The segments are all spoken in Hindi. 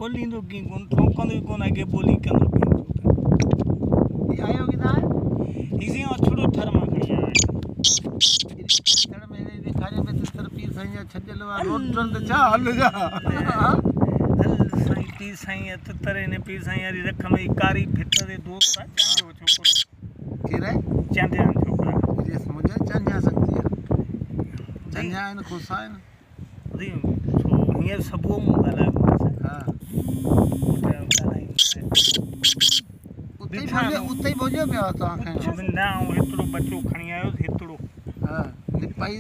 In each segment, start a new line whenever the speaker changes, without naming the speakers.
बोलींदो की कोन ठोकंदो कोन आगे बोली कंदो
ये आयो किदा
इसी अछड़ो थर मां खणी आयो
थड़ में दिखारे में तर पी सही छजलवा रोड टन छा हल जा
साईं पी साईं अत तरे ने पी साईं यारी रख में कारी भित दे दोस्त चांदो छोकरो
केरे
चांदे छोकरा
ये मुझे चन्या सकती है चन्या इन खुशा है
दी सो हियर सबो मुगला
हां उते ही बोलियो पे तो आखे
ना हेतड़ो बच्चो खणी आयो हेतड़ो
हां निपाई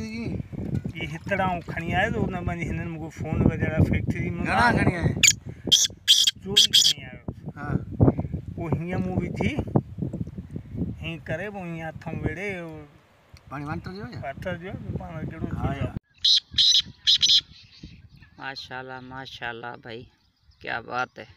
ये हितड़ा खणी आयो तो उन बंदी हिनन मको फोन वगैरह फैक्ट्री में
घणा खणी आए
चोरी खणी आयो
हां
वो हिया मु विधी ही करे वो हिया थम वेड़े
पानी वाटर जो
पाण केड़ो
हां
माशाल्लाह माशाल्लाह भाई क्या बात है।